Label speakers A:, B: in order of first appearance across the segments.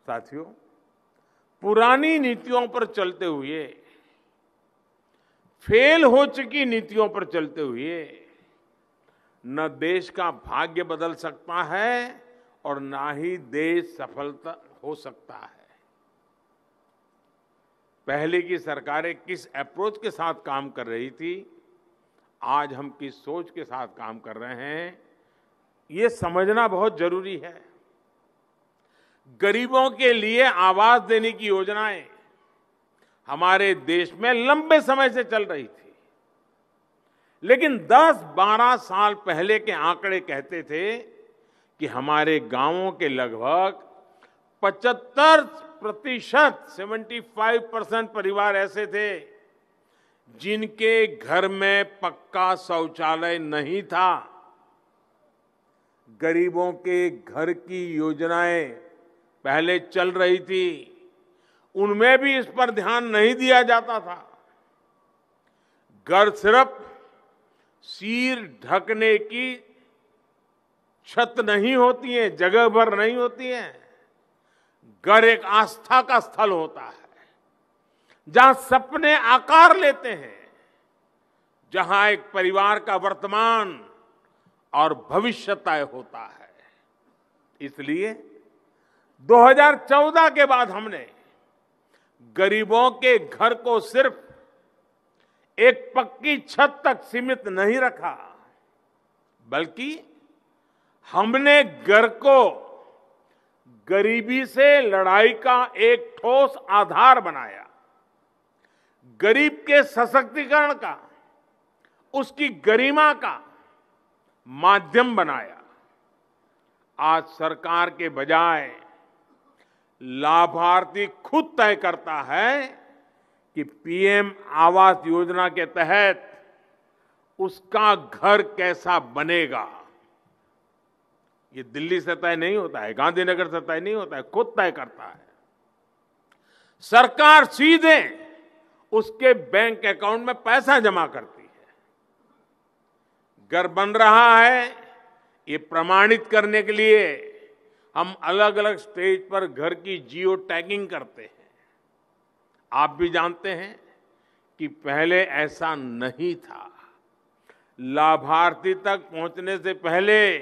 A: साथियों, पुरानी नीतियों पर चलते हुए, फेल हो चुकी नीतियों पर चलते हुए न देश का भाग्य बदल सकता है और ना ही देश सफलता हो सकता है। पहले की सरकारें किस अप्रोच के साथ काम कर रही थी, आज हम किस सोच के साथ काम कर रहे हैं, ये समझना बहुत जरूरी है। गरीबों के लिए आवास देने की योजनाएं हमारे देश में लंबे समय से चल रही थी, लेकिन 10-12 साल पहले के आंकड़े कहते थे कि हमारे गांवों के लगभग 75% परिवार ऐसे थे जिनके घर में पक्का शौचालय नहीं था। गरीबों के घर की योजनाएं पहले चल रही थी, उनमें भी इस पर ध्यान नहीं दिया जाता था। घर सिर्फ सिर ढकने की छत नहीं होती है, जगह भर नहीं होती है। घर एक आस्था का स्थल होता है, जहां सपने आकार लेते हैं, जहां एक परिवार का वर्तमान और भविष्य तय होता है। इसलिए 2014 के बाद हमने गरीबों के घर को सिर्फ एक पक्की छत तक सीमित नहीं रखा, बल्कि हमने घर को गरीबी से लड़ाई का एक ठोस आधार बनाया, गरीब के सशक्तिकरण का, उसकी गरिमा का माध्यम बनाया। आज सरकार के बजाय लाभार्थी खुद तय करता है कि पीएम आवास योजना के तहत उसका घर कैसा बनेगा। ये दिल्ली से तय नहीं होता है, गांधीनगर से तय नहीं होता है, खुद तय करता है। सरकार सीधे उसके बैंक अकाउंट में पैसा जमा करती है। घर बन रहा है, ये प्रमाणित करने के लिए हम अलग अलग स्टेज पर घर की जियो टैगिंग करते हैं। आप भी जानते हैं कि पहले ऐसा नहीं था। लाभार्थी तक पहुंचने से पहले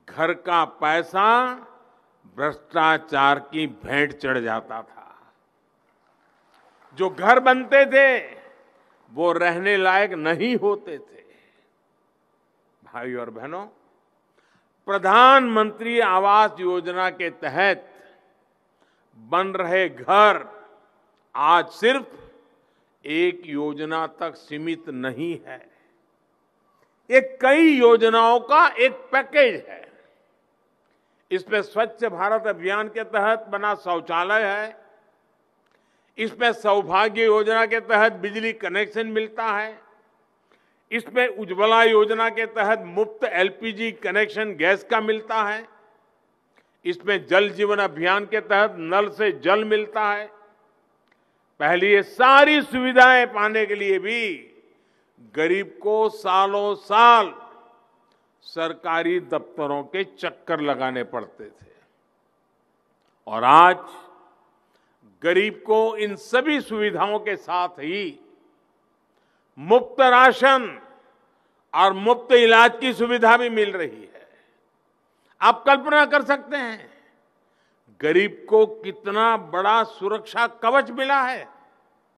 A: घर का पैसा भ्रष्टाचार की भेंट चढ़ जाता था। जो घर बनते थे वो रहने लायक नहीं होते थे। भाइयों और बहनों, प्रधानमंत्री आवास योजना के तहत बन रहे घर आज सिर्फ एक योजना तक सीमित नहीं है, ये कई योजनाओं का एक पैकेज है। इसमें स्वच्छ भारत अभियान के तहत बना शौचालय है, इसमें सौभाग्य योजना के तहत बिजली कनेक्शन मिलता है, इसमें उज्ज्वला योजना के तहत मुफ्त एलपीजी कनेक्शन गैस का मिलता है, इसमें जल जीवन अभियान के तहत नल से जल मिलता है। पहले ये सारी सुविधाएं पाने के लिए भी गरीब को सालों साल सरकारी दफ्तरों के चक्कर लगाने पड़ते थे, और आज गरीब को इन सभी सुविधाओं के साथ ही मुफ्त राशन और मुफ्त इलाज की सुविधा भी मिल रही है। आप कल्पना कर सकते हैं गरीब को कितना बड़ा सुरक्षा कवच मिला है।